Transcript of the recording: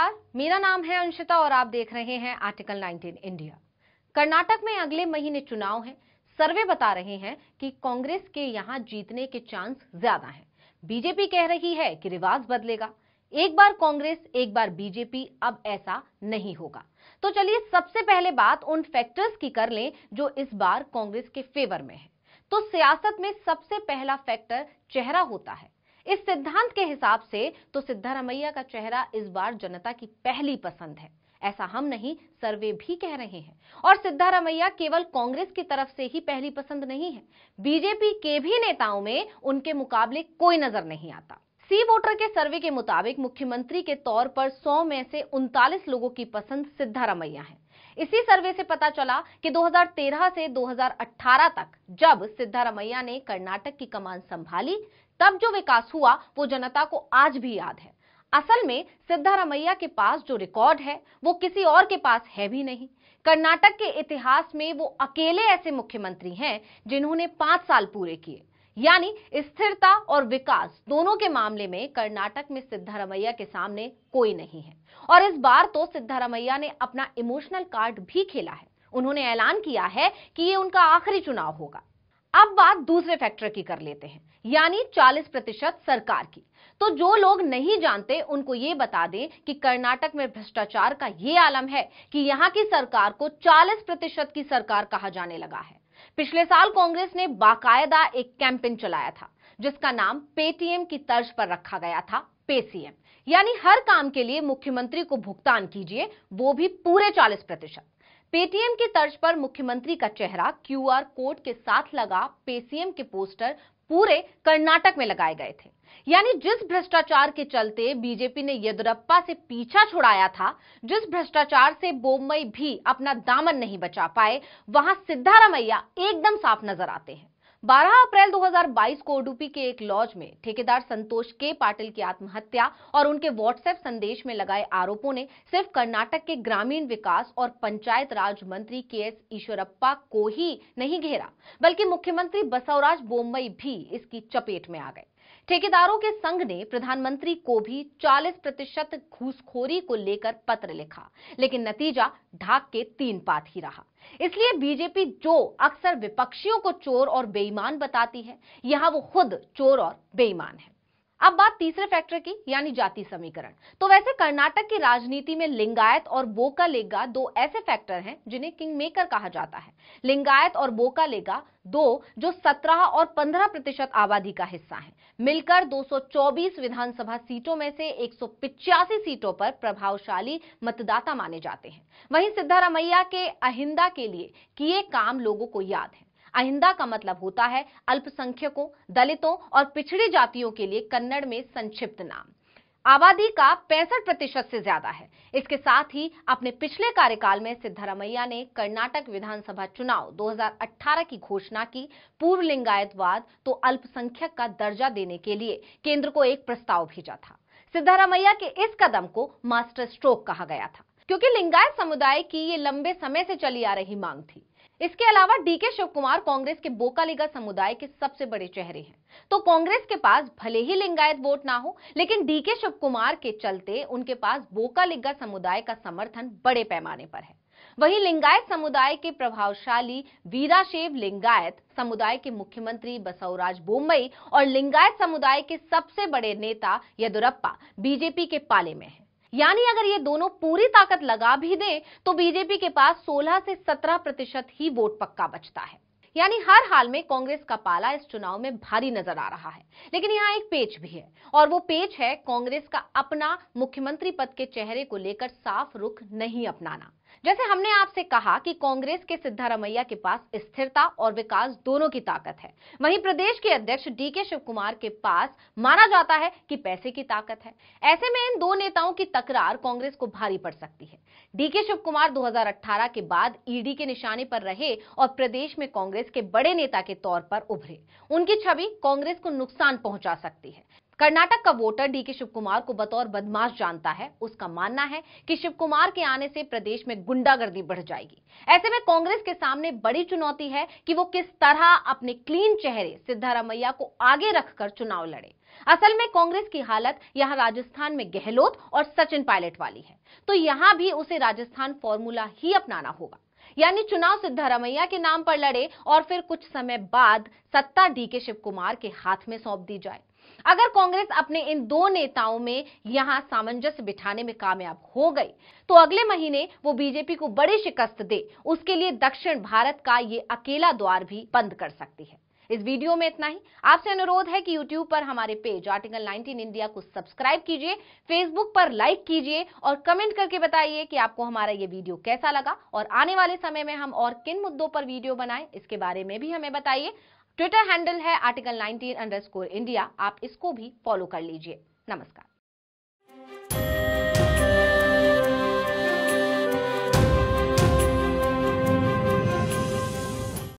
नमस्कार, मेरा नाम है अंशिता और आप देख रहे हैं आर्टिकल 19 इंडिया। कर्नाटक में अगले महीने चुनाव है। सर्वे बता रहे हैं कि कांग्रेस के यहां जीतने के चांस ज्यादा हैं। बीजेपी कह रही है कि रिवाज बदलेगा, एक बार कांग्रेस एक बार बीजेपी। अब ऐसा नहीं होगा। तो चलिए सबसे पहले बात उन फैक्टर्स की कर लें जो इस बार कांग्रेस के फेवर में है। तो सियासत में सबसे पहला फैक्टर चेहरा होता है। इस सिद्धांत के हिसाब से तो सिद्धारमैया का चेहरा इस बार जनता की पहली पसंद है। ऐसा हम नहीं, सर्वे भी कह रहे हैं। और सिद्धारमैया केवल कांग्रेस की तरफ से ही पहली पसंद नहीं है, बीजेपी के भी नेताओं में उनके मुकाबले कोई नजर नहीं आता। सी वोटर के सर्वे के मुताबिक मुख्यमंत्री के तौर पर 100 में से 39 लोगों की पसंद सिद्धारमैया है। इसी सर्वे से पता चला कि 2013 से 2018 तक जब सिद्धारमैया ने कर्नाटक की कमान संभाली, तब जो विकास हुआ वो जनता को आज भी याद है। असल में सिद्धारमैया के पास जो रिकॉर्ड है वो किसी और के पास है भी नहीं। कर्नाटक के इतिहास में वो अकेले ऐसे मुख्यमंत्री हैं जिन्होंने 5 साल पूरे किए। यानी स्थिरता और विकास दोनों के मामले में कर्नाटक में सिद्धारमैया के सामने कोई नहीं है। और इस बार तो सिद्धारमैया ने अपना इमोशनल कार्ड भी खेला है। उन्होंने ऐलान किया है कि ये उनका आखिरी चुनाव होगा। अब बात दूसरे फैक्टर की कर लेते हैं, यानी 40% सरकार की। तो जो लोग नहीं जानते उनको ये बता दें कि कर्नाटक में भ्रष्टाचार का ये आलम है कि यहां की सरकार को 40% की सरकार कहा जाने लगा है। पिछले साल कांग्रेस ने बाकायदा एक कैंपेन चलाया था जिसका नाम पेटीएम की तर्ज पर रखा गया था, पेसीएम। यानी हर काम के लिए मुख्यमंत्री को भुगतान कीजिए, वो भी पूरे 40%। पेटीएम की तर्ज पर मुख्यमंत्री का चेहरा क्यूआर कोड के साथ लगा पेसीएम के पोस्टर पूरे कर्नाटक में लगाए गए थे। यानी जिस भ्रष्टाचार के चलते बीजेपी ने येदियुरप्पा से पीछा छुड़ाया था, जिस भ्रष्टाचार से बोम्मई भी अपना दामन नहीं बचा पाए, वहां सिद्धारमैया एकदम साफ नजर आते हैं। 12 अप्रैल 2022 को उडुपी के एक लॉज में ठेकेदार संतोष के पाटिल की आत्महत्या और उनके व्हाट्सएप संदेश में लगाए आरोपों ने सिर्फ कर्नाटक के ग्रामीण विकास और पंचायत राज मंत्री के एस ईश्वरप्पा को ही नहीं घेरा, बल्कि मुख्यमंत्री बसवराज बोम्मई भी इसकी चपेट में आ गए। ठेकेदारों के संघ ने प्रधानमंत्री को भी 40% घूसखोरी को लेकर पत्र लिखा, लेकिन नतीजा ढाक के 3 पात ही रहा। इसलिए बीजेपी जो अक्सर विपक्षियों को चोर और बेईमान बताती है, यहां वो खुद चोर और बेईमान है। अब बात तीसरे फैक्टर की, यानी जाति समीकरण। तो वैसे कर्नाटक की राजनीति में लिंगायत और बोकालेगा दो ऐसे फैक्टर हैं जिन्हें किंग मेकर कहा जाता है। लिंगायत और बोकालेगा दो जो 17 और 15% आबादी का हिस्सा हैं, मिलकर 224 विधानसभा सीटों में से 185 सीटों पर प्रभावशाली मतदाता माने जाते हैं। वहीं सिद्धारमैया के अहिंदा के लिए किए काम लोगों को याद है। अहिंदा का मतलब होता है अल्पसंख्यकों, दलितों और पिछड़ी जातियों के लिए कन्नड़ में संक्षिप्त नाम। आबादी का 65% से ज्यादा है। इसके साथ ही अपने पिछले कार्यकाल में सिद्धारमैया ने कर्नाटक विधानसभा चुनाव 2018 की घोषणा की। पूर्व लिंगायतवाद तो अल्पसंख्यक का दर्जा देने के लिए केंद्र को एक प्रस्ताव भेजा था। सिद्धारमैया के इस कदम को मास्टर स्ट्रोक कहा गया था, क्योंकि लिंगायत समुदाय की ये लंबे समय से चली आ रही मांग थी। इसके अलावा डीके शिवकुमार कांग्रेस के बोकालिगा समुदाय के सबसे बड़े चेहरे हैं। तो कांग्रेस के पास भले ही लिंगायत वोट ना हो, लेकिन डीके शिवकुमार के चलते उनके पास बोकालिगा समुदाय का समर्थन बड़े पैमाने पर है। वहीं लिंगायत समुदाय के प्रभावशाली वीराशैव लिंगायत समुदाय के मुख्यमंत्री बसवराज बोम्मई और लिंगायत समुदाय के सबसे बड़े नेता येदियुरप्पा बीजेपी के पाले में है। यानी अगर ये दोनों पूरी ताकत लगा भी दें तो बीजेपी के पास 16 से 17% ही वोट पक्का बचता है। यानी हर हाल में कांग्रेस का पाला इस चुनाव में भारी नजर आ रहा है। लेकिन यहाँ एक पेच भी है, और वो पेच है कांग्रेस का अपना मुख्यमंत्री पद के चेहरे को लेकर साफ रुख नहीं अपनाना। जैसे हमने आपसे कहा कि कांग्रेस के सिद्धारमैया के पास स्थिरता और विकास दोनों की ताकत है, वहीं प्रदेश के अध्यक्ष डीके शिवकुमार के पास माना जाता है कि पैसे की ताकत है। ऐसे में इन दो नेताओं की तकरार कांग्रेस को भारी पड़ सकती है। डीके शिवकुमार 2018 के बाद ईडी के निशाने पर रहे और प्रदेश में कांग्रेस के बड़े नेता के तौर पर उभरे। उनकी छवि कांग्रेस को नुकसान पहुंचा सकती है। कर्नाटक का वोटर डीके शिव कुमार को बतौर बदमाश जानता है। उसका मानना है कि शिव कुमार के आने से प्रदेश में गुंडागर्दी बढ़ जाएगी। ऐसे में कांग्रेस के सामने बड़ी चुनौती है कि वो किस तरह अपने क्लीन चेहरे सिद्धारमैया को आगे रखकर चुनाव लड़े। असल में कांग्रेस की हालत यहां राजस्थान में गहलोत और सचिन पायलट वाली है, तो यहां भी उसे राजस्थान फॉर्मूला ही अपनाना होगा, यानी चुनाव सिद्धारमैया के नाम पर लड़े और फिर कुछ समय बाद सत्ता डीके शिव कुमार के हाथ में सौंप दी जाए। अगर कांग्रेस अपने इन दो नेताओं में यहां सामंजस्य बिठाने में कामयाब हो गई तो अगले महीने वो बीजेपी को बड़ी शिकस्त दे, उसके लिए दक्षिण भारत का ये अकेला द्वार भी बंद कर सकती है। इस वीडियो में इतना ही। आपसे अनुरोध है कि YouTube पर हमारे पेज आर्टिकल 19 इंडिया को सब्सक्राइब कीजिए, फेसबुक पर लाइक कीजिए और कमेंट करके बताइए कि आपको हमारा ये वीडियो कैसा लगा और आने वाले समय में हम और किन मुद्दों पर वीडियो बनाएं, इसके बारे में भी हमें बताइए। ट्विटर हैंडल है आर्टिकल 19_India, आप इसको भी फॉलो कर लीजिए। नमस्कार।